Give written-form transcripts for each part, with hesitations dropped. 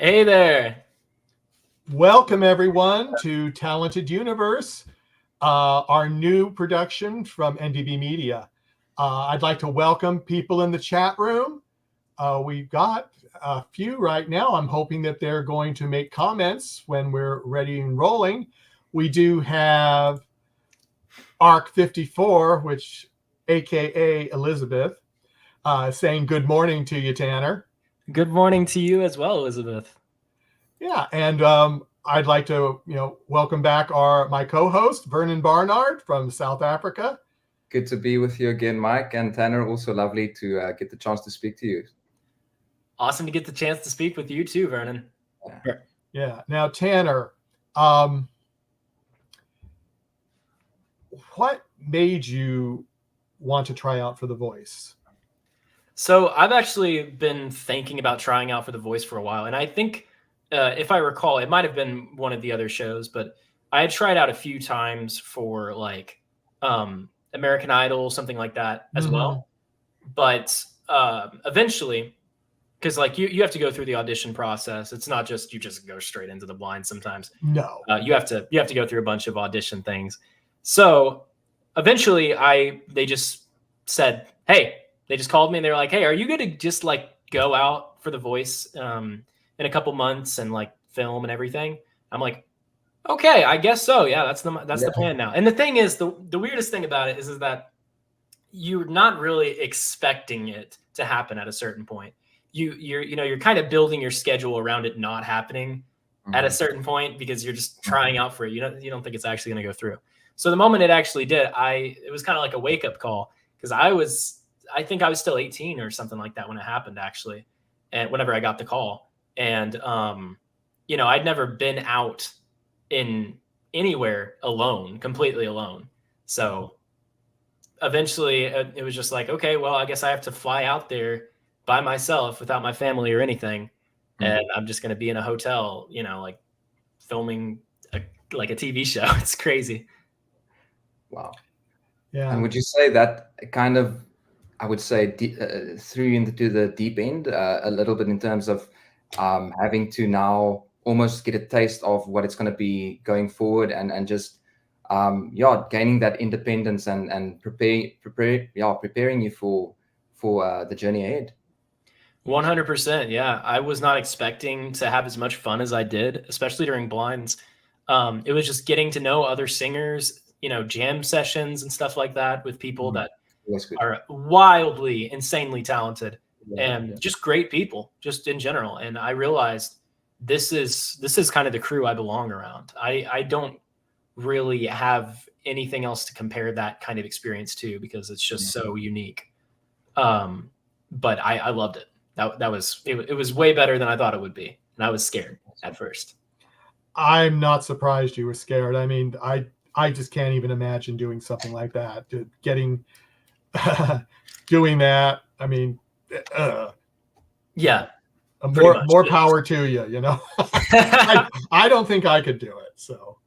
Hey there. Welcome, everyone, to Talented Universe, our new production from NDB Media. I'd like to welcome people in the chat room. We've got a few right now. I'm hoping that they're going to make comments when we're ready and rolling. We do have ARC 54, which AKA Elizabeth, saying good morning to you, Tanner. Good morning to you as well, Elizabeth. Yeah, and I'd like to, welcome back my co-host, Vernon Barnard from South Africa. Good to be with you again, Mike, and Tanner. Also lovely to get the chance to speak to you. Awesome to get the chance to speak with you too, Vernon. Yeah. Now, Tanner, what made you want to try out for The Voice? So I've actually been thinking about trying out for The Voice for a while, and I think, if I recall, it might have been one of the other shows, but I had tried out a few times for like American Idol, something like that as well. But eventually, because like you have to go through the audition process. It's not just you just go straight into the blind sometimes. No. You have to go through a bunch of audition things. So eventually they just said, hey, they just called me and they were like, hey, are you going to just like go out for The Voice in a couple months and like film and everything? I'm like, okay, I guess so. Yeah, that's the plan now. And the thing is, the weirdest thing about it is that you're not really expecting it to happen at a certain point. You're kind of building your schedule around it not happening at a certain point because you're just trying out for it. You don't think it's actually going to go through. So the moment it actually did, it was kind of like a wake up call because I think I was still 18 or something like that when it happened actually, and whenever I got the call, and I'd never been out in anywhere alone, completely alone. So eventually it was just like, okay, well, I guess I have to fly out there by myself without my family or anything. And I'm just going to be in a hotel, like filming like a TV show. It's crazy. Wow. Yeah. And would you say that kind of, I would say, threw you into the deep end a little bit in terms of having to now almost get a taste of what it's going to be going forward and just, gaining that independence and preparing you for the journey ahead? 100%. Yeah. I was not expecting to have as much fun as I did, especially during blinds. It was just getting to know other singers, jam sessions and stuff like that with people that are wildly, insanely talented and just great people just in general. And I realized this is kind of the crew I belong around. I don't really have anything else to compare that kind of experience to because it's just so unique. But I loved it. It was way better than I thought it would be. And I was scared at first. I'm not surprised you were scared. I mean, I just can't even imagine doing something like that. Doing that. I mean, yeah. More power to you. I don't think I could do it. So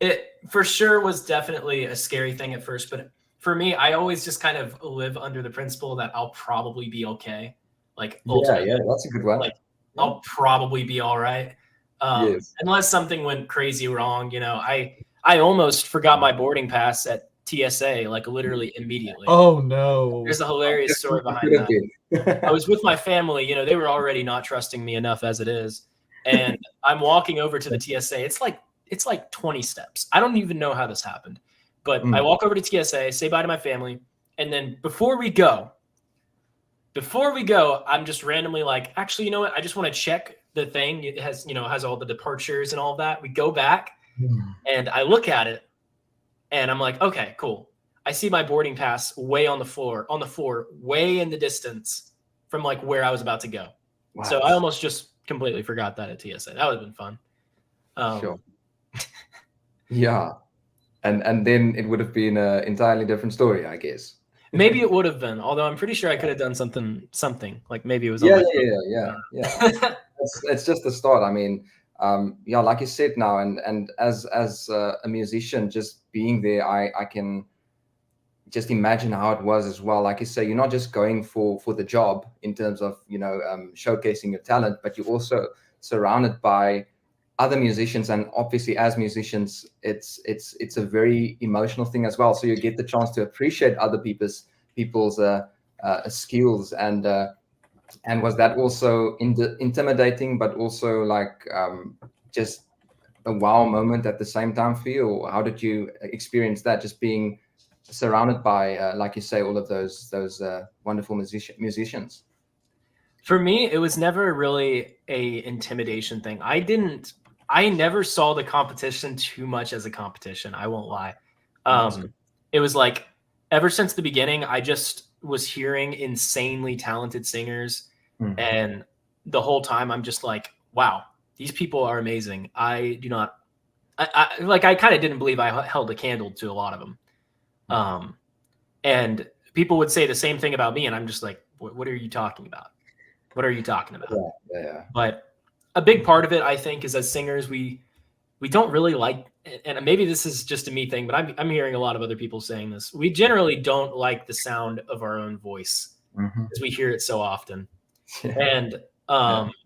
it for sure was definitely a scary thing at first, but for me, I always just kind of live under the principle that I'll probably be okay. Like, yeah, that's a good one. Like, I'll probably be all right. Yes. Unless something went crazy wrong, I almost forgot my boarding pass at TSA, like literally immediately. Oh no! There's a hilarious story behind that. I was with my family. They were already not trusting me enough as it is, and I'm walking over to the TSA. It's like 20 steps. I don't even know how this happened, but I walk over to TSA, say bye to my family, and then before we go, I'm just randomly like, actually, you know what? I just want to check the thing. It has all the departures and all of that. We go back and I look at it and I'm like, okay, cool. I see my boarding pass way on the floor, way in the distance from like where I was about to go. Wow. So I almost just completely forgot that at TSA. That would have been fun. Sure. Yeah. And then it would have been an entirely different story, I guess. Maybe it would have been, although I'm pretty sure I could have done something like maybe it was. Yeah. It's just the start. I mean, like you said now, and as a musician, just being there, I can just imagine how it was as well. Like you say, you're not just going for the job in terms of showcasing your talent, but you're also surrounded by other musicians, and obviously as musicians, it's a very emotional thing as well. So you get the chance to appreciate other people's skills, and was that also intimidating, but also like just a wow moment at the same time for you? Or how did you experience that, just being surrounded by, like you say, all of those wonderful musicians? For me, it was never really a intimidation thing. I never saw the competition too much as a competition. I won't lie. It was like, ever since the beginning, I just was hearing insanely talented singers. And the whole time I'm just like, wow, these people are amazing. I kind of didn't believe I held a candle to a lot of them. And people would say the same thing about me. And I'm just like, what are you talking about? What are you talking about? Yeah. But a big part of it, I think, is as singers, we don't really like, and maybe this is just a me thing, but I'm hearing a lot of other people saying this. We generally don't like the sound of our own voice because we hear it so often. And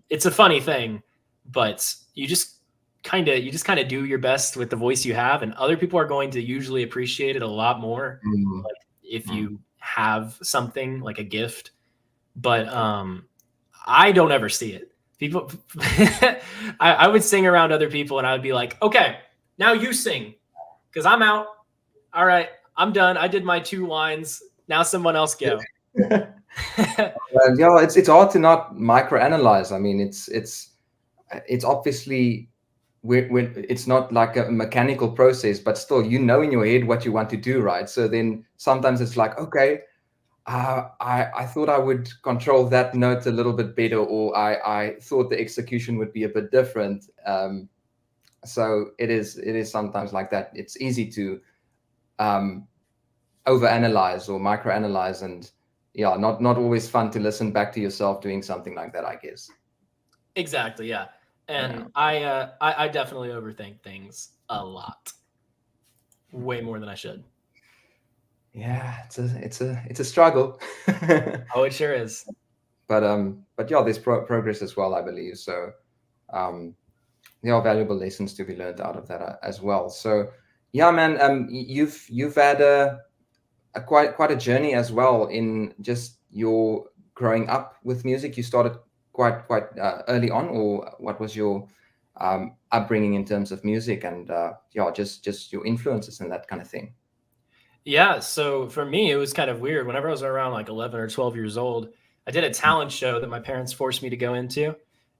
it's a funny thing, but you just kind of do your best with the voice you have, and other people are going to usually appreciate it a lot more like if you have something like a gift. But I don't ever see it. People, I would sing around other people and I would be like, okay, now you sing because I'm out. All right, I'm done. I did my 2 lines. Now someone else go. It's hard to not microanalyze. I mean, it's obviously when it's not like a mechanical process, but still, in your head what you want to do, right? So then sometimes it's like, okay, I thought I would control that note a little bit better, or I thought the execution would be a bit different. So it is sometimes like that. It's easy to overanalyze or microanalyze, and not always fun to listen back to yourself doing something like that, I guess. Exactly, yeah. And I definitely overthink things a lot, way more than I should. Yeah, it's a struggle. Oh, it sure is. But yeah, there's progress as well, I believe. So there are valuable lessons to be learned out of that as well. So yeah, man, you've had a quite a journey as well in just your growing up with music. You started quite early on, or what was your upbringing in terms of music, and just your influences and that kind of thing? Yeah, so for me, it was kind of weird. Whenever I was around like 11 or 12 years old, I did a talent show that my parents forced me to go into.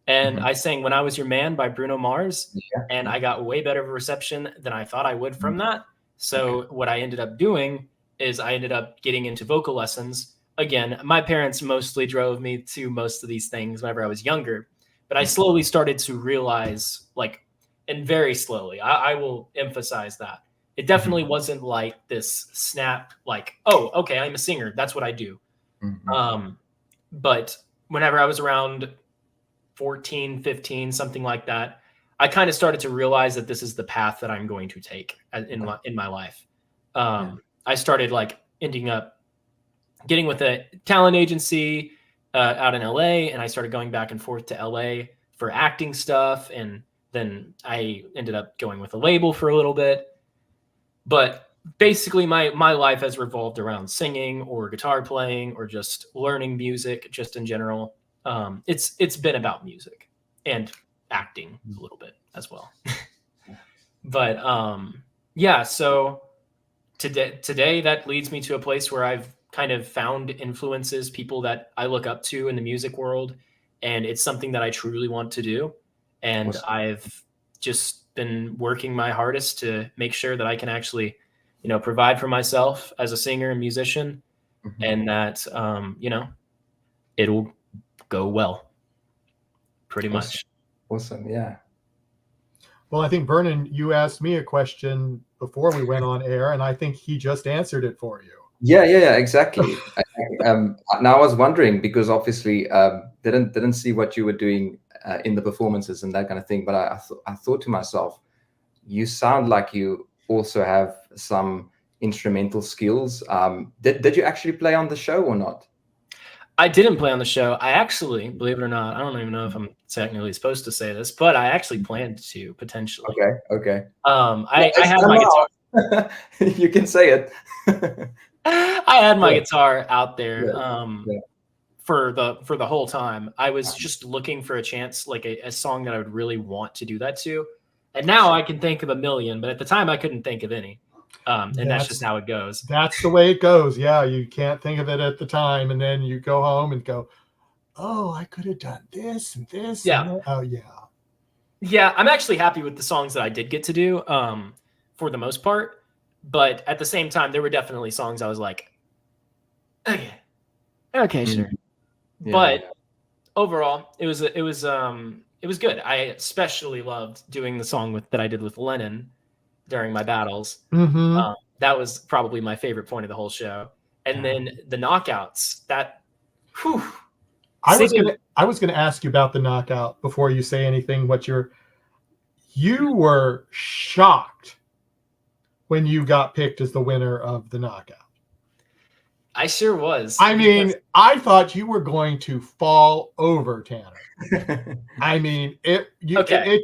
And I sang When I Was Your Man by Bruno Mars. And I got way better of a reception than I thought I would from that. So what I ended up doing is I ended up getting into vocal lessons. Again, my parents mostly drove me to most of these things whenever I was younger. But I slowly started to realize, and very slowly, I will emphasize that. It definitely wasn't like this snap, like, oh, okay, I'm a singer. That's what I do. But whenever I was around 14, 15, something like that, I kind of started to realize that this is the path that I'm going to take in my life. I started ending up getting with a talent agency out in LA, and I started going back and forth to LA for acting stuff. And then I ended up going with a label for a little bit. But basically my life has revolved around singing or guitar playing or just learning music just in general. It's been about music and acting a little bit as well. But yeah, so today that leads me to a place where I've kind of found influences, people that I look up to in the music world, and it's something that I truly want to do. And I've just been working my hardest to make sure that I can actually, provide for myself as a singer and musician, and that, it'll go well, pretty much. Awesome. Yeah. Well, I think, Vernon, you asked me a question before we went on air, and I think he just answered it for you. Yeah, exactly. Now I was wondering, because obviously didn't see what you were doing in the performances and that kind of thing, but I thought to myself, you sound like you also have some instrumental skills. Did you actually play on the show or not? I didn't play on the show. I actually, believe it or not, I don't even know if I'm technically supposed to say this, but I actually planned to potentially. Okay. I had my guitar. You can say it. I had my guitar out there Yeah. for the whole time. I was just looking for a chance, like a song that I would really want to do that to. And now I can think of a million, but at the time I couldn't think of any. And that's just how it goes. That's the way it goes. Yeah, you can't think of it at the time, and then you go home and go, "Oh, I could have done this and this." Yeah. And oh, yeah. Yeah, I'm actually happy with the songs that I did get to do, for the most part. But at the same time, there were definitely songs I was like, okay, sure. Yeah. But overall, it was good. I especially loved doing the song that I did with Lennon during my battles. Mm-hmm. That was probably my favorite point of the whole show. And then the knockouts. I was gonna ask you about the knockout before you say anything. You were shocked when you got picked as the winner of the knockout. I sure was. I mean, I thought you were going to fall over, Tanner. I mean, it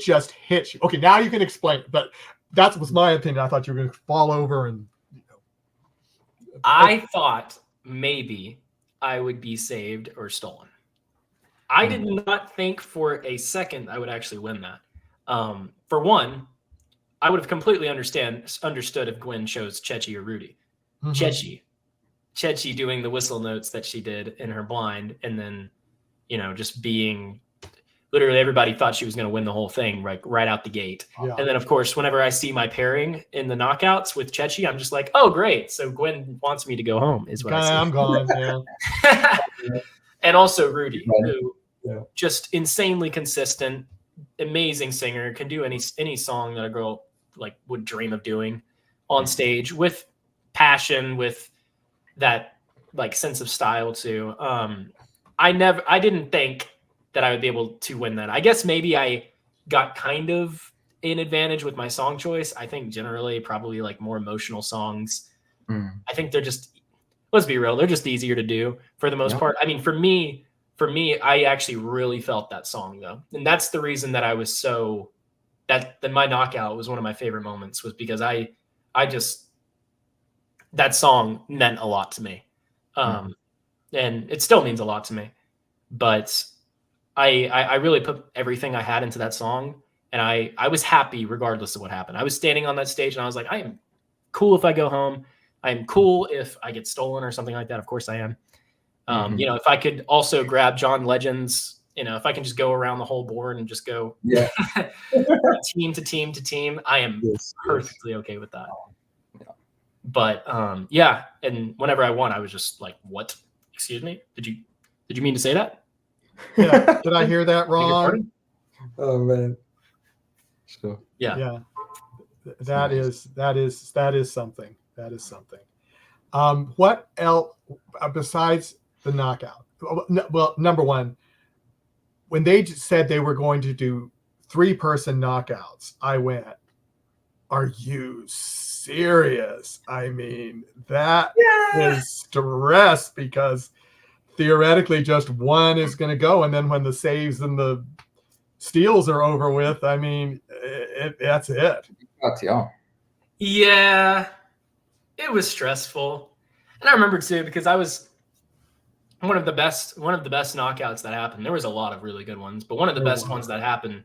just hit you. Okay, now you can explain it, but that was my opinion. I thought you were going to fall over and. I thought maybe I would be saved or stolen. I did not think for a second I would actually win that. For one, I would have completely understood if Gwen chose Chechi or Rudy. Mm-hmm. Chechi doing the whistle notes that she did in her blind, and then, just being literally everybody thought she was going to win the whole thing right out the gate. Yeah. And then, of course, whenever I see my pairing in the knockouts with Chechi, I'm just like, oh, great. So Gwen wants me to go home is what I say. I'm gone, yeah. And also Rudy, who just insanely consistent, amazing singer, can do any song that a girl would dream of doing on stage with passion, with that sense of style too. I didn't think that I would be able to win that. I guess maybe I got kind of an advantage with my song choice. I think generally probably more emotional songs. I think they're just, let's be real, they're just easier to do for the most part. I mean, for me, I actually really felt that song though. And that's the reason that I was that my knockout was one of my favorite moments, was because I just, that song meant a lot to me. And it still means a lot to me, but I really put everything I had into that song, and I was happy regardless of what happened. I was standing on that stage and I was like, I am cool if I go home. I am cool if I get stolen or something like that. Of course I am. If I could also grab John Legend's, if I can just go around the whole board and just go team to team to team, I am perfectly okay with that. But and whenever I won, I was just like, what? Excuse me? Did you mean to say that? Yeah. Did I hear that wrong? Oh man. So yeah. That is something. That is something. What else besides the knockout? Well, number one, when they said they were going to do 3-person knockouts, I went, are you serious? I mean, that is stress, because theoretically just one is going to go, and then when the saves and the steals are over with, I mean, that's it. Yeah, it was stressful. And I remember too, because I was one of the best knockouts that happened. There was a lot of really good ones, but one of the best ones that happened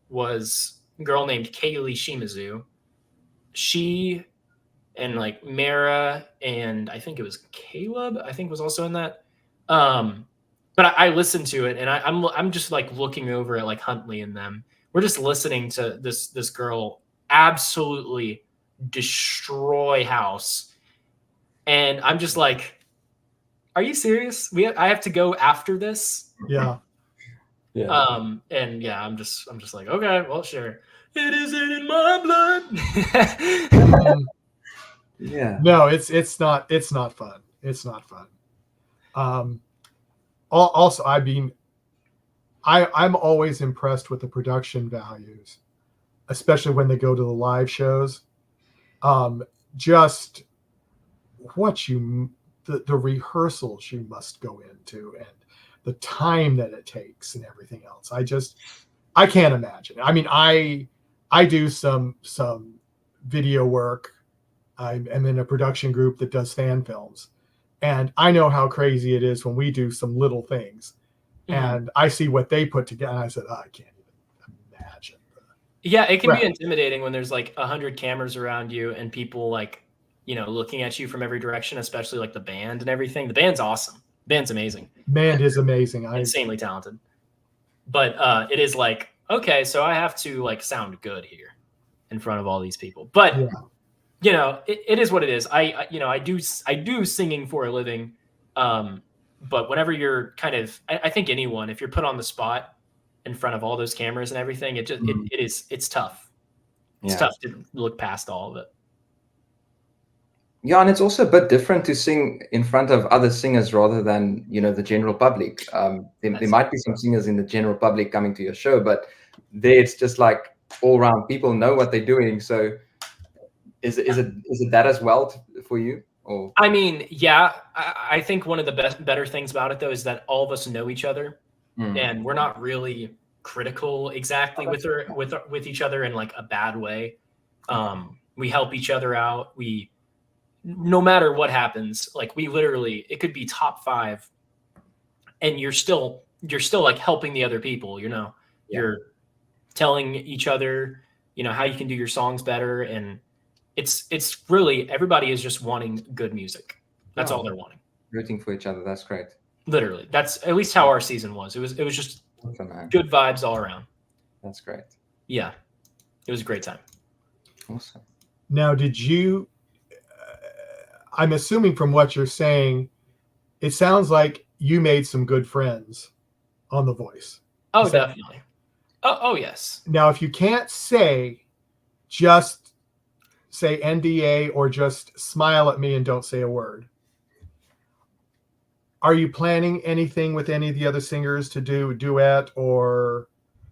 was a girl named Kaylee Shimazu. She and Mara, and I think it was Caleb, I think was also in that. But I listened to it, and I'm just looking over at Huntley and them. We're just listening to this girl absolutely destroy house, and I'm just like, are you serious? I have to go after this? Yeah. And I'm just like, okay, well, sure. It isn't in my blood. Yeah. No, it's not fun. It's not fun. Also, I mean, I'm always impressed with the production values, especially when they go to the live shows. Just the rehearsals you must go into and the time that it takes and everything else. I can't imagine. I mean, I do some video work. I'm in a production group that does fan films, and I know how crazy it is when we do some little things, and I see what they put together. And I said, I can't even imagine. Yeah, it can be intimidating when there's like 100 cameras around you and people like, looking at you from every direction, especially like the band and everything. The band's awesome. The band's amazing. Band is amazing. Insanely talented. But it is like, okay, so I have to like sound good here in front of all these people. But it is what it is. I do singing for a living. But whenever you're kind of, I think anyone, if you're put on the spot in front of all those cameras and everything, it's tough. It's tough to look past all of it. Yeah, and it's also a bit different to sing in front of other singers rather than, the general public. There might be some singers in the general public coming to your show, but there it's just like all around people know what they're doing. So is it that as well for you? Or? I mean, yeah, I think one of the better things about it though is that all of us know each other, and we're not really critical exactly with each other in like a bad way. We help each other out. No matter what happens, like we literally, it could be top 5 and you're still like helping the other people, you're telling each other, how you can do your songs better. And it's really, everybody is just wanting good music. That's all they're wanting. Rooting for each other. That's great. Literally. That's at least how our season was. It was just good vibes all around. That's great. Yeah. It was a great time. Awesome. Now, did you, I'm assuming from what you're saying, it sounds like you made some good friends on The Voice. Oh, definitely. Oh, yes. Now, if you can't say, just say NDA or just smile at me and don't say a word. Are you planning anything with any of the other singers to do duet or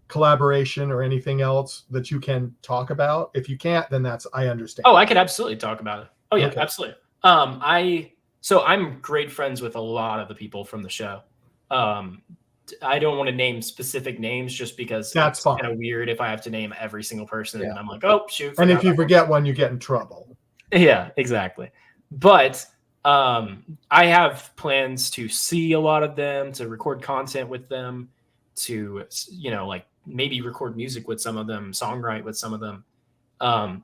collaboration or anything else that you can talk about? If you can't, then I understand. Oh, I could absolutely talk about it. Oh yeah, absolutely. I'm great friends with a lot of the people from the show. I don't want to name specific names just because that's fine. Kind of weird if I have to name every single person and I'm like, oh shoot. And if you forget one, you get in trouble. Yeah, exactly. But I have plans to see a lot of them, to record content with them, to like maybe record music with some of them, songwrite with some of them.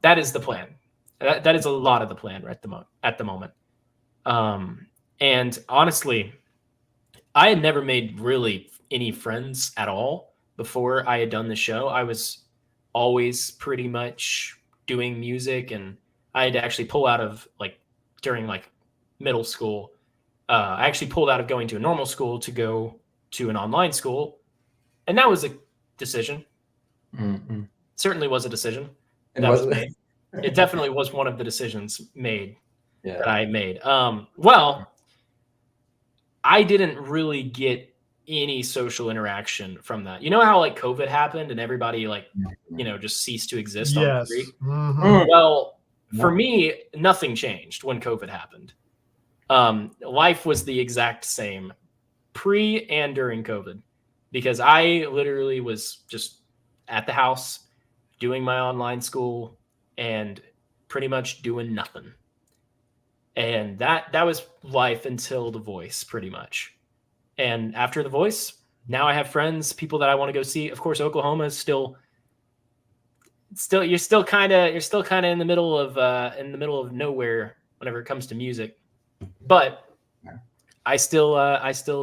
That is the plan. That is a lot of the plan at the moment. And honestly, I had never made really any friends at all before I had done the show. I was always pretty much doing music, and I had to actually pull out of during middle school. I actually pulled out of going to a normal school to go to an online school. And that was a decision. Mm-hmm. Certainly was a decision. That was made. It definitely was one of the decisions made that I made. Well, I didn't really get any social interaction from that. You know how COVID happened and everybody just ceased to exist on the street? Mm-hmm. Well, for me, nothing changed when COVID happened. Life was the exact same pre and during COVID, because I literally was just at the house doing my online school and pretty much doing nothing. And that was life until The Voice, pretty much. And after The Voice, now I have friends, people that I want to go see. Of course, Oklahoma is still you're still kind of in the middle of nowhere whenever it comes to music. But I still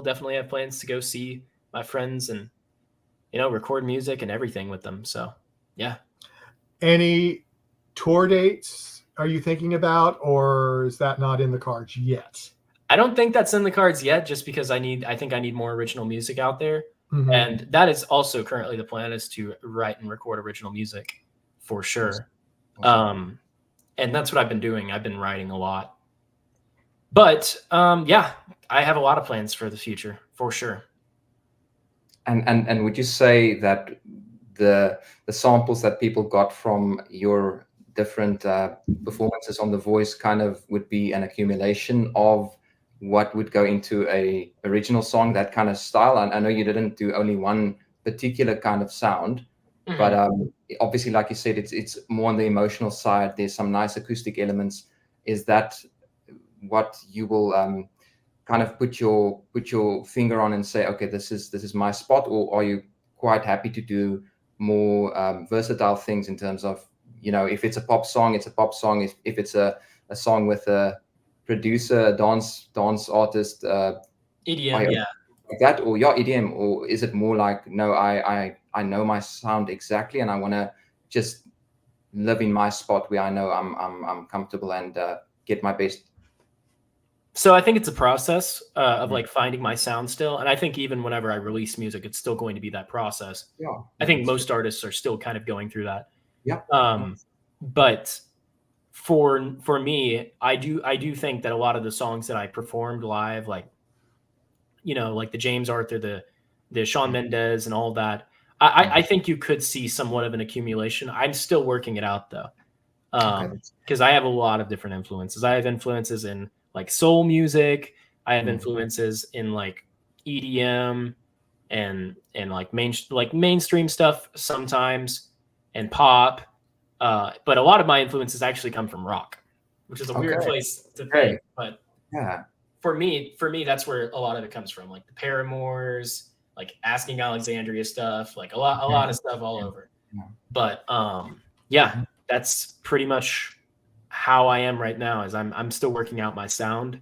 definitely have plans to go see my friends and record music and everything with them. So yeah. Any tour dates are you thinking about, or is that not in the cards yet? I don't think that's in the cards yet, just because I think I need more original music out there. Mm-hmm. And that is also currently the plan, is to write and record original music for sure. Awesome. And that's what I've been doing. I've been writing a lot. But I have a lot of plans for the future for sure. And would you say that the samples that people got from your different performances on The Voice kind of would be an accumulation of what would go into a original song, that kind of style. And I know you didn't do only one particular kind of sound, but obviously, like you said, it's more on the emotional side. There's some nice acoustic elements. Is that what you will kind of put your finger on and say, okay, this is my spot? Or are you quite happy to do more versatile things in terms of, if it's a pop song, it's a pop song. If it's a song with a producer, a dance artist, EDM, yeah. like that, or EDM, or is it more like, no, I know my sound exactly, and I want to just live in my spot where I know I'm comfortable and get my best? So I think it's a process of like finding my sound still. And I think even whenever I release music, it's still going to be that process. Yeah. I think most artists are still kind of going through that. Yeah. But for me, I do think that a lot of the songs that I performed live, like, like the James Arthur, the Shawn Mendes and all of that, I think you could see somewhat of an accumulation. I'm still working it out though. Because I have a lot of different influences. I have influences in like soul music. I have influences in like EDM and like mainstream stuff sometimes, and pop. But a lot of my influences actually come from rock, which is a weird place to think. But yeah, for me, that's where a lot of it comes from. Like the Paramours, like Asking Alexandria stuff, like a lot of stuff all over. But yeah, that's pretty much how I am right now. Is I'm still working out my sound,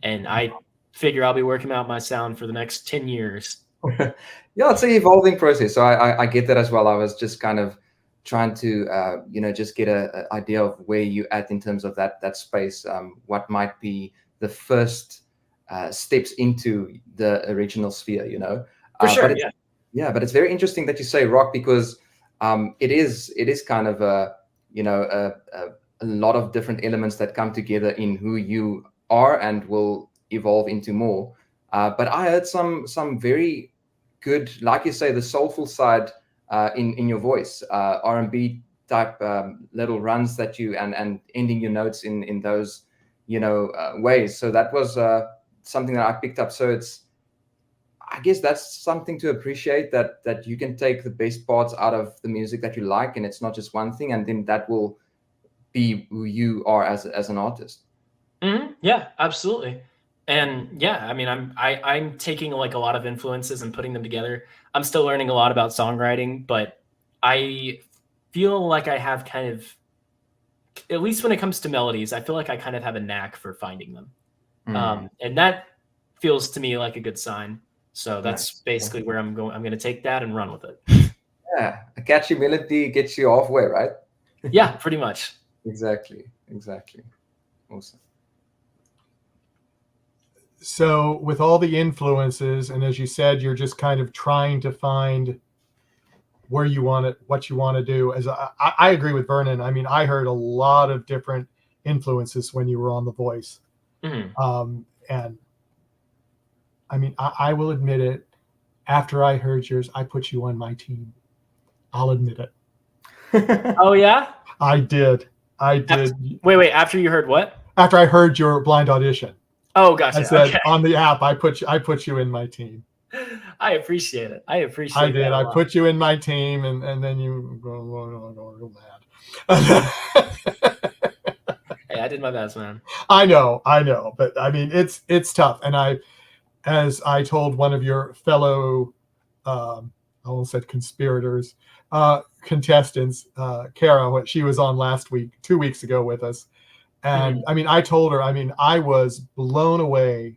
and I figure I'll be working out my sound for the next 10 years. Yeah, it's an evolving process. So I get that as well. I was just kind of trying to just get an idea of where you at in terms of that space. What might be the first steps into the original sphere, For sure, but it's very interesting that you say rock, because it is kind of a lot of different elements that come together in who you are and will evolve into more. But I heard some very good, like you say, the soulful side in your voice, R&B type little runs that you and ending your notes in those ways. So that was something that I picked up. So I guess that's something to appreciate, that you can take the best parts out of the music that you like, and it's not just one thing, and then that will be who you are as an artist. Yeah, absolutely. And yeah, I mean, I'm taking like a lot of influences and putting them together. I'm still learning a lot about songwriting, but I feel like I have kind of, at least when it comes to melodies, I feel like I kind of have a knack for finding them. And that feels to me like a good sign. So that's basically where I'm going. I'm going to take that and run with it. Yeah, a catchy melody gets you halfway, right? Yeah, pretty much. Exactly. Awesome. So with all the influences, and as you said, you're just kind of trying to find where you want it, what you want to do. As I agree with Vernon. I mean, I heard a lot of different influences when you were on The Voice. And I mean, I will admit it. After I heard yours, I put you on my team. I'll admit it. Oh yeah, I did. Wait. After you heard what? After I heard your blind audition. Oh, gotcha. I said on the app, I put you in my team. I appreciate it. I did. I put you in my team, and then you go real mad. Hey, I did my best, man. I know, but I mean, it's tough. And as I told one of your fellow, I almost said conspirators, contestants, Kara, she was on 2 weeks ago with us. And I mean, I told her, I was blown away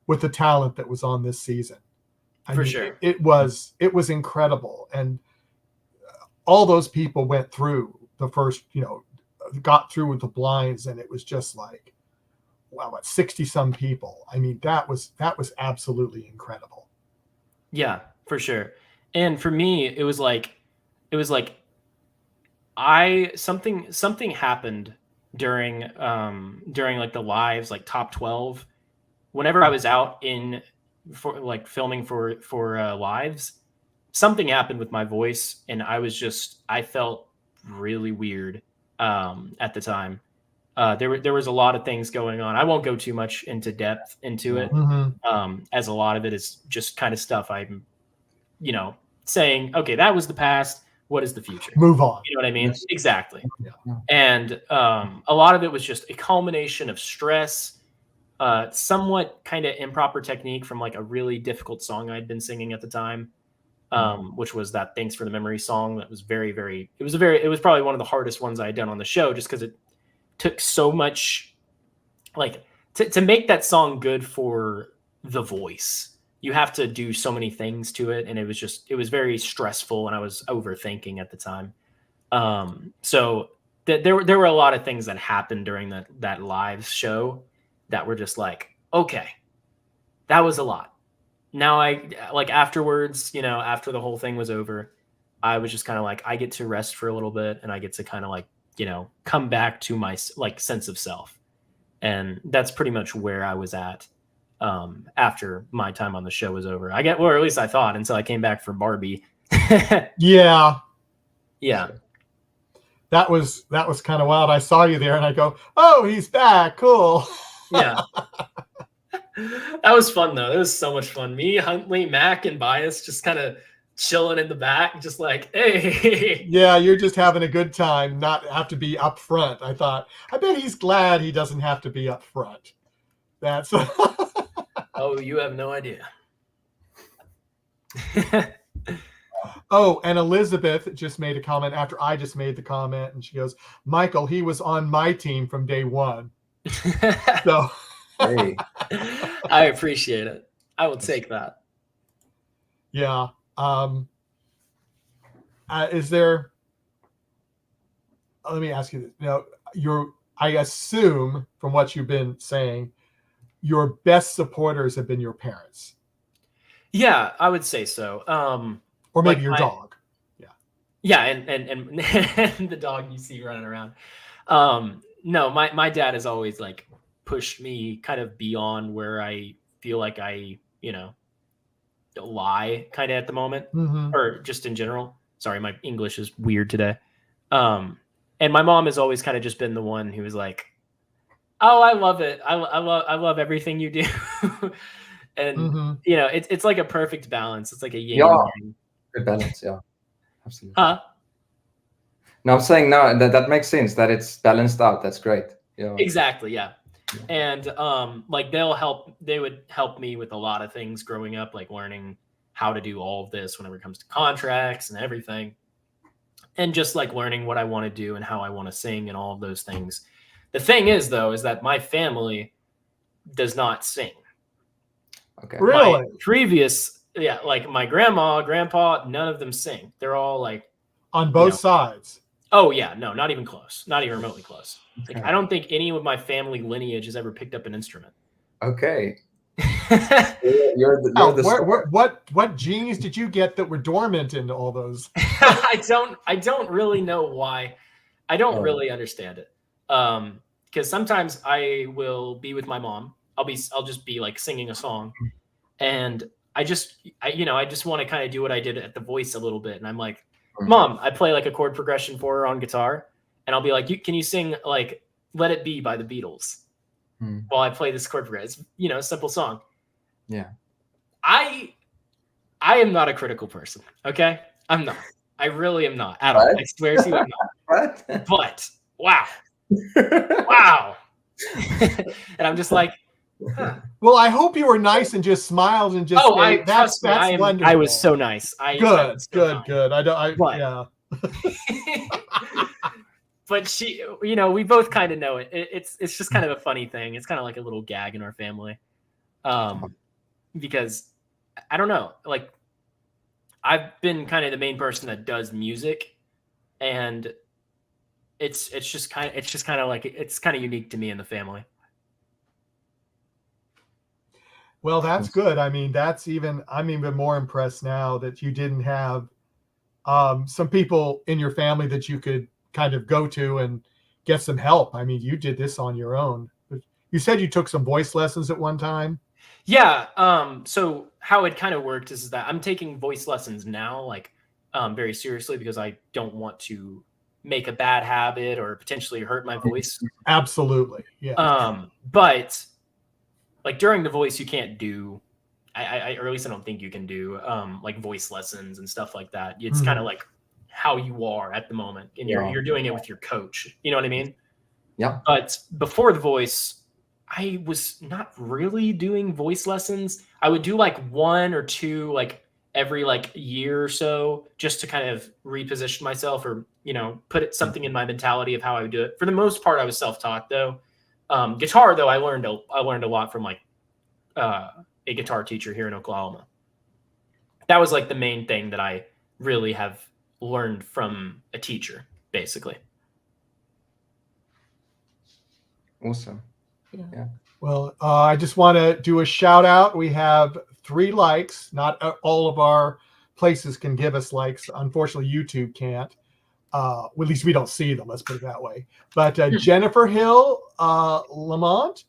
with the talent that was on this season. For sure. It was incredible. And all those people went through the first, got through with the blinds, and it was just like, wow, what, 60 some people. I mean, that was absolutely incredible. Yeah, for sure. And for me, it was like something happened during like the lives, like top 12, whenever I was out for like filming for lives, something happened with my voice, and I felt really weird at the time. there was a lot of things going on. I won't go too much into depth into it, as a lot of it is just kind of stuff I'm, saying, okay, that was the past. What is the future? Move on. You know what I mean? Yes. Exactly. Yeah. And a lot of it was just a culmination of stress, somewhat kind of improper technique from like a really difficult song I'd been singing at the time, which was that "Thanks for the Memory" song. That was it was probably one of the hardest ones I had done on the show, just because it took so much, like to make that song good for the voice. You have to do so many things to it, and it was very stressful, and I was overthinking at the time. So there were a lot of things that happened during that live show that were just like, okay, that was a lot. Now afterwards, after the whole thing was over, I was just kind of like, I get to rest for a little bit, and I get to kind of like, come back to my like sense of self. And that's pretty much where I was at after my time on the show was over. Or at least I thought, until I came back for Barbie. Yeah. Yeah. That was kind of wild. I saw you there and I go, oh, he's back. Cool. Yeah. That was fun though. It was so much fun. Me, Huntley, Mac, and Bias just kind of chilling in the back, just like, hey. Yeah, you're just having a good time, not have to be up front. I thought, I bet he's glad he doesn't have to be up front. That's Oh, you have no idea. Oh, and Elizabeth just made a comment after I just made the comment, and she goes, Michael, he was on my team from day one. So Hey. I appreciate it. I will take that. yeah. Is there, let me ask you this. I assume from what you've been saying, your best supporters have been your parents. Yeah, I would say so. Or maybe like your dog. Yeah, and the dog you see running around. No, my dad has always like pushed me kind of beyond where I feel like I, lie kind of at the moment, or just in general. Sorry, my English is weird today. And my mom has always kind of just been the one who was like, oh, I love it. I love everything you do. And it's like a perfect balance. It's like a yin and yang. Good balance, yeah. Absolutely. Huh? No, I'm saying no, that makes sense, that it's balanced out. That's great. Yeah. Exactly, yeah. And like they would help me with a lot of things growing up, like learning how to do all of this whenever it comes to contracts and everything. And just like learning what I want to do and how I want to sing and all of those things. The thing is, though, is that my family does not sing. Okay. Really? Like my grandma, grandpa, none of them sing. They're all like on both sides. Oh yeah, no, not even close. Not even remotely close. Okay. Like I don't think any of my family lineage has ever picked up an instrument. Okay. What genes did you get that were dormant into all those? I don't really know why. I don't really understand it. Because sometimes I will be with my mom. I'll just be like singing a song, and I just want to kind of do what I did at The Voice a little bit, and I'm like, Mom, I play like a chord progression for her on guitar, and I'll be like, can you sing like "Let It Be" by the Beatles while I play this chord progression? A simple song. Yeah. I am not a critical person. Okay, I'm not. I really am not at all. I swear to you, I'm not. What? But wow. Wow. And I'm just like, huh. Well, I hope you were nice and just smiled and just that's wonderful. I was so nice. Good. But, yeah. But she, we both kind of know it. It's just kind of a funny thing. It's kind of like a little gag in our family. Because I don't know, like I've been kind of the main person that does music, and it's just kind of like it's kind of unique to me in the family. Well, that's good. I mean, I'm even more impressed now that you didn't have some people in your family that you could kind of go to and get some help. I mean, you did this on your own. You said you took some voice lessons at one time. Yeah. So how it kind of worked is that I'm taking voice lessons now, like very seriously, because I don't want to make a bad habit or potentially hurt my voice. Absolutely. Yeah. But like during the voice, you can't do, or at least I don't think you can do like voice lessons and stuff like that. It's kind of like how you are at the moment, and you're doing it with your coach. You know what I mean? Yeah. But before the voice, I was not really doing voice lessons. I would do like 1 or 2 like every like year or so, just to kind of reposition myself, or put something in my mentality of how I would do it. For the most part, I was self-taught though. Guitar though, I learned a lot from like a guitar teacher here in Oklahoma. That was like the main thing that I really have learned from a teacher, basically. Awesome. Yeah. Well, I just want to do a shout out. We have 3 likes. Not all of our places can give us likes. Unfortunately, YouTube can't. Well, at least we don't see them. Let's put it that way. But Jennifer Hill, Lamont,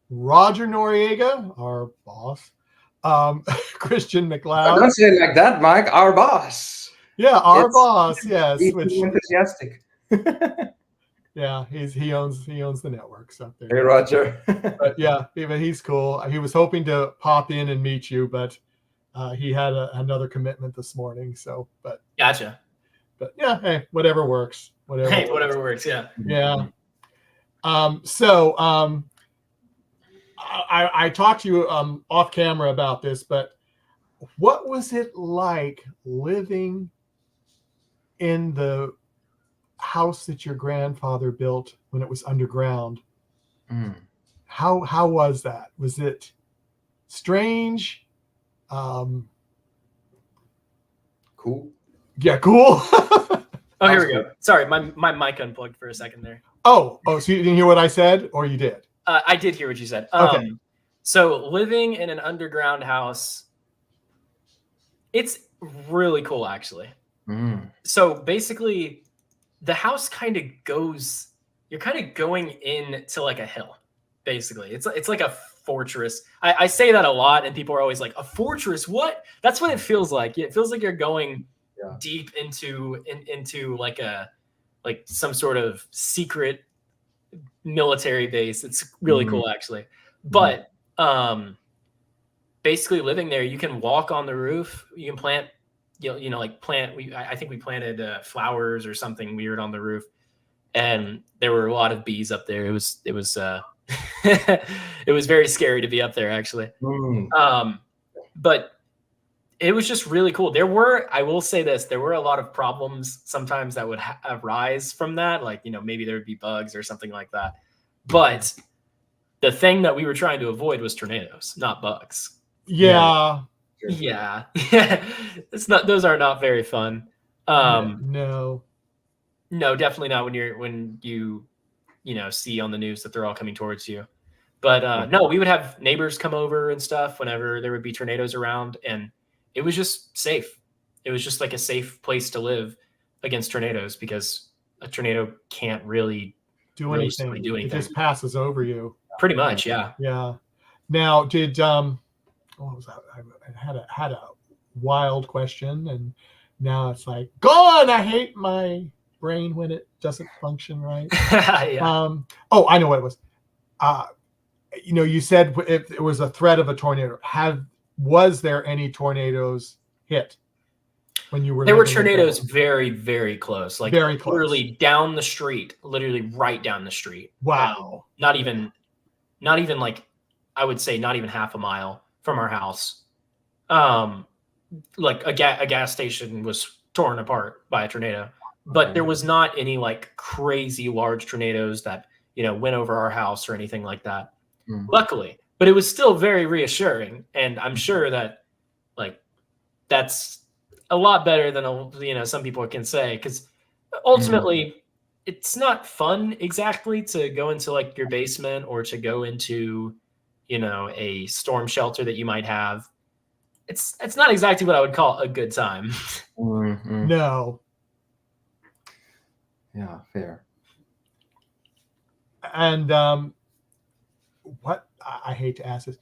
Roger Noriega, our boss, Christian McLeod. Don't say it like that, Mike. Our boss. Yeah, our boss. Yes. He's enthusiastic. Yeah, he owns the networks up there. Hey, Roger. But yeah, he's cool. He was hoping to pop in and meet you, but he had another commitment this morning. So, but gotcha. But yeah, hey, whatever works. Whatever works. Yeah. Yeah. I talked to you off camera about this, but what was it like living in the house that your grandfather built when it was underground? How was that? Was it strange? Cool. Yeah, cool. Oh, here we go. Sorry, my mic unplugged for a second there. So you didn't hear what I said, or you did? I did hear what you said. Okay. So living in an underground house, it's really cool, actually. So basically, the house kind of goes, you're kind of going into like a hill, basically. It's like a fortress. I say that a lot, and people are always like, a fortress? What? That's what it feels like. It feels like you're going deep into like some sort of secret military base. It's really cool, actually. But basically living there, you can walk on the roof. You can plant, I think we planted flowers or something weird on the roof, and there were a lot of bees up there. It was it was very scary to be up there, actually. But it was just really cool. I will say this, there were a lot of problems sometimes that would arise from that. Like, maybe there would be bugs or something like that. But the thing that we were trying to avoid was tornadoes, not bugs. Yeah. Yeah. Those are not very fun. No, definitely not when you see on the news that they're all coming towards you. But no, we would have neighbors come over and stuff whenever there would be tornadoes around, and it was just safe. It was just like a safe place to live against tornadoes, because a tornado can't really do anything. It just passes over you. Pretty much, yeah. Yeah. Now, did what was that? I had a wild question, and now it's like gone. I hate my brain when it doesn't function right. Yeah. I know what it was. You said if it was a threat of a tornado, was there any tornadoes hit when you were? There were tornadoes very, very close, like very close. Literally down the street, literally right down the street. Wow. Not even like, I would say not even half a mile from our house. Like a gas station was torn apart by a tornado, but there was not any like crazy large tornadoes that, went over our house or anything like that. Luckily, but it was still very reassuring. And I'm sure that like, that's a lot better than, some people can say, because ultimately it's not fun exactly to go into like your basement or to go into, a storm shelter that you might have. It's not exactly what I would call a good time. No. Yeah, fair. And what I hate to ask this,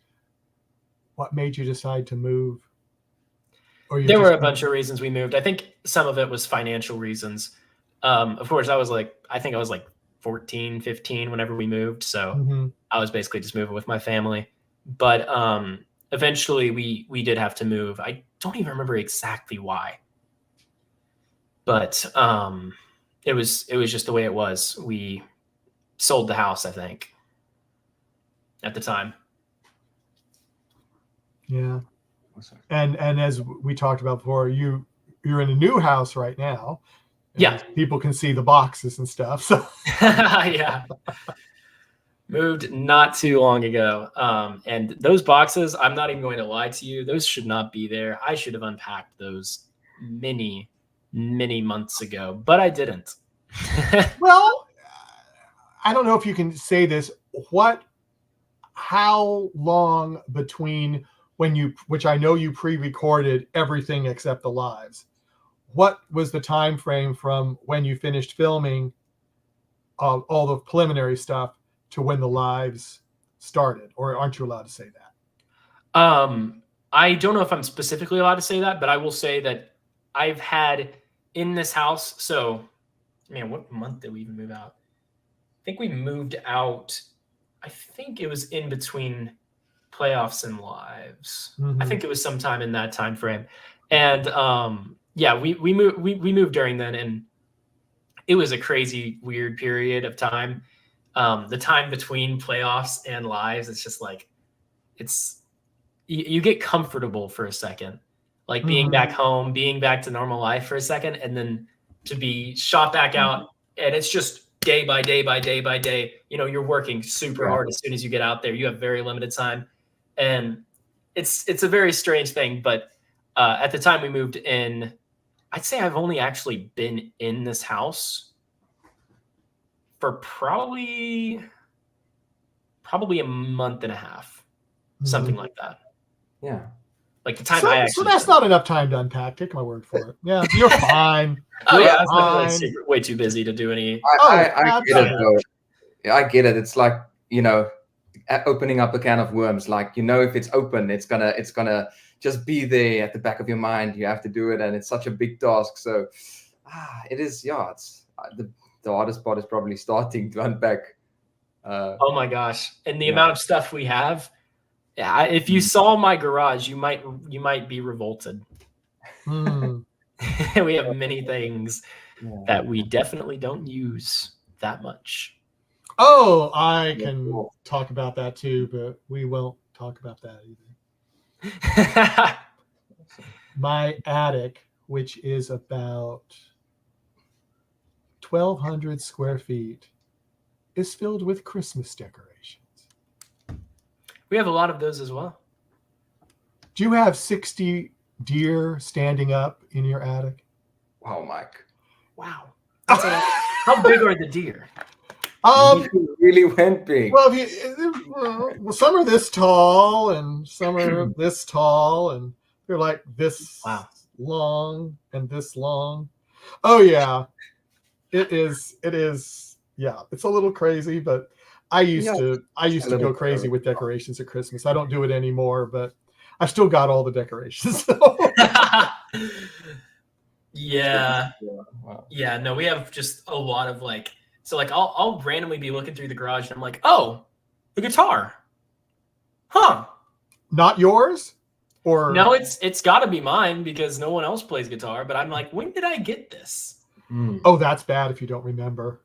what made you decide to move? There were a bunch of reasons we moved. I think some of it was financial reasons. Of course, I think I was like 14, 15 whenever we moved. So Mhm. I was basically just moving with my family. But eventually we did have to move. I don't even remember exactly why. But it was just the way it was. We sold the house, I think, at the time. Yeah. And as we talked about before, you're in a new house right now. Yeah. People can see the boxes and stuff. So yeah. Moved not too long ago. And those boxes, I'm not even going to lie to you, those should not be there. I should have unpacked those many months ago, but I didn't. well, I don't know if you can say this. How long between which I know you pre-recorded everything except the lives. What was the time frame from when you finished filming all the preliminary stuff to when the lives started? Or aren't you allowed to say that? I don't know if I'm specifically allowed to say that, but I will say that I've had in this house. So, man, what month did we even move out? I think we moved out. I think it was in between playoffs and lives. Mm-hmm. I think it was sometime in that time frame. And yeah, we moved during then, and it was a crazy, weird period of time. The time between playoffs and lives, it's just like you get comfortable for a second, like being Mm-hmm. back home, being back to normal life for a second, and then to be shot back out, and it's just day by day by day by day. You know, you're working super hard as soon as you get out there. You have very limited time, and it's a very strange thing. But at the time we moved in, I'd say I've only actually been in this house for probably a month and a half, something like that. Yeah. Like the time so that's not enough time to unpack. Take my word for it. Yeah, you're fine. Oh yeah, I was way too busy to do any. I get it though. I get it. It's like, you know, opening up a can of worms. Like, you know, if it's open, it's gonna just be there at the back of your mind. You have to do it, and it's such a big task. So, it is. Yeah, it's the hardest part is probably starting to unpack. Oh my gosh, and the amount of stuff we have. Yeah, if you saw my garage, you might be revolted. We have many things that we definitely don't use that much. Oh, I can talk about that too, but we won't talk about that either. My attic, which is about 1,200 square feet, is filled with Christmas decorations. We have a lot of those as well. Do you have 60 deer standing up in your attic? Wow, Mike. Wow. How big are the deer? You really went big. Well, some are this tall and some are this tall, and they're like this long and this long. Oh yeah, it is. Yeah, it's a little crazy, but I used to go crazy with decorations at Christmas. I don't do it anymore, but I still got all the decorations. Yeah. Yeah. No, we have just a lot of so I'll randomly be looking through the garage and I'm like, oh, the guitar. Huh. Not yours? Or no, it's gotta be mine because no one else plays guitar, but I'm like, when did I get this? Oh, that's bad if you don't remember.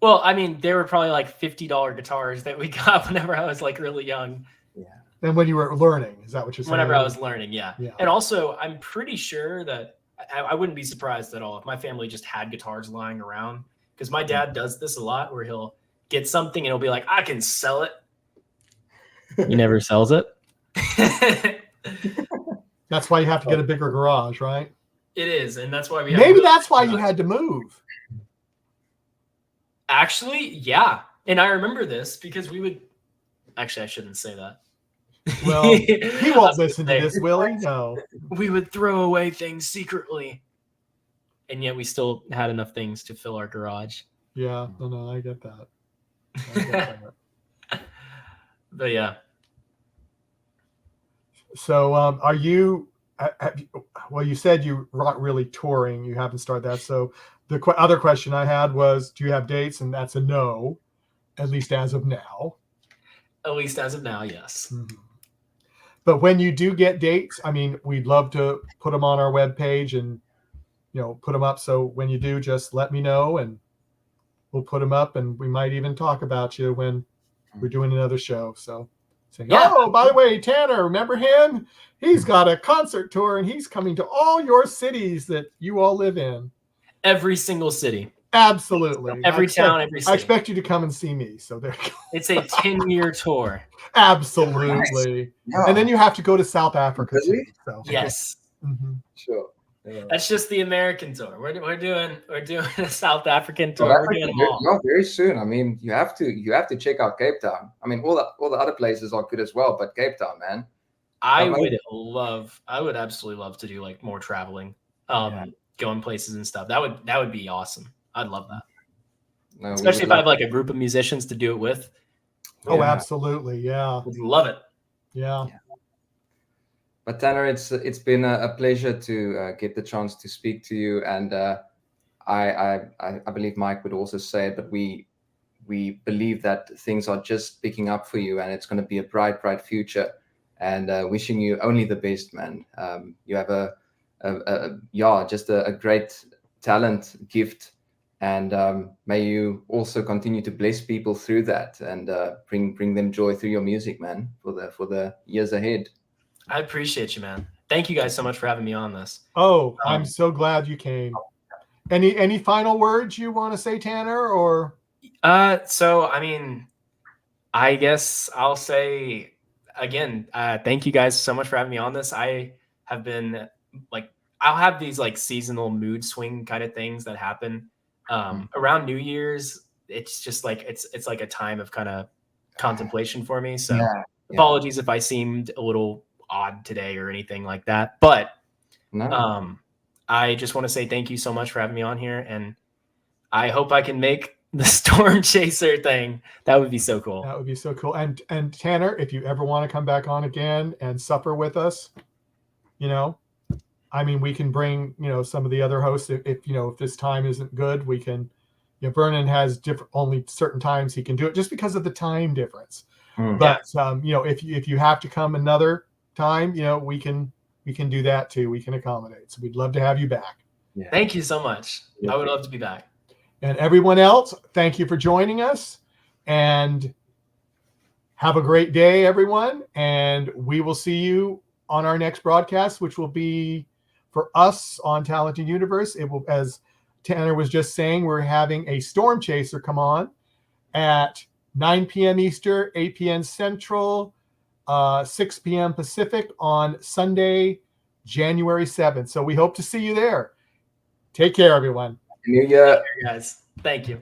Well, I mean, they were probably like $50 guitars that we got whenever I was like really young. Yeah. And when you were learning, is that what you're saying? Whenever I was learning, yeah. And also, I'm pretty sure that I wouldn't be surprised at all if my family just had guitars lying around, because my dad does this a lot where he'll get something and he'll be like, I can sell it. He never sells it. That's why you have to get a bigger garage, right? It is, and that's why maybe that's why you had to move. Actually, yeah. And I remember this because we would actually, I shouldn't say that. Well, he won't listen to this, will he? No. We would throw away things secretly, and yet we still had enough things to fill our garage. Yeah, no, I get that. But yeah. So, are you? Well, you said you weren't really touring. You haven't started that. So, The other question I had was, do you have dates? And that's a no, at least as of now. At least as of now, yes. Mm-hmm. But when you do get dates, I mean, we'd love to put them on our webpage and, put them up. So when you do, just let me know and we'll put them up, and we might even talk about you when we're doing another show. So saying, Yeah. oh, by the way, Tanner, remember him? He's got a concert tour and he's coming to all your cities that you all live in. Every single city. Absolutely. Every town, every city. I expect you to come and see me. So there you go. It's a 10-year tour. Absolutely. Nice. Yeah. And then you have to go to South Africa too. So. Yes. Mm-hmm. Sure. Yeah. That's just the American tour. We're doing a South African tour. We're doing them all. Yeah, very soon. I mean, you have to check out Cape Town. I mean, all the other places are good as well, but Cape Town, man. I would absolutely love to do like more traveling, going places and stuff. That would be awesome. I'd love that. No, especially if I have like a group of musicians to do it with. Oh, absolutely. Yeah. Would love it. Yeah. But Tanner, it's been a pleasure to get the chance to speak to you, and I believe Mike would also say it, but we believe that things are just picking up for you, and it's going to be a bright future. And wishing you only the best, man. You have just a great talent, gift, and may you also continue to bless people through that, and bring them joy through your music, man, for the years ahead. I appreciate you, man. Thank you guys so much for having me on this. Oh, I'm so glad you came. Any final words you want to say, Tanner, or? So I mean, I guess I'll say again, thank you guys so much for having me on this. I have been I'll have these like seasonal mood swing kind of things that happen around New Year's. It's just like it's like a time of kind of contemplation for me. So apologies if I seemed a little odd today or anything like that, but I just want to say thank you so much for having me on here, and I hope I can make the Storm Chaser thing. That would be so cool. That would be so cool. And Tanner, if you ever want to come back on again and supper with us, I mean, we can bring, some of the other hosts. If this time isn't good, we can, Vernon has only certain times he can do it just because of the time difference. But, if you have to come another time, we can do that too. We can accommodate. So we'd love to have you back. Yeah. Thank you so much. Yeah. I would love to be back. And everyone else, thank you for joining us, and have a great day, everyone. And we will see you on our next broadcast, which will be for us on Talented Universe. It will, as Tanner was just saying, we're having a Storm Chaser come on at 9 p.m. Eastern, 8 p.m. Central, 6 p.m. Pacific on Sunday, January 7th. So we hope to see you there. Take care, everyone. New Year, guys. Thank you.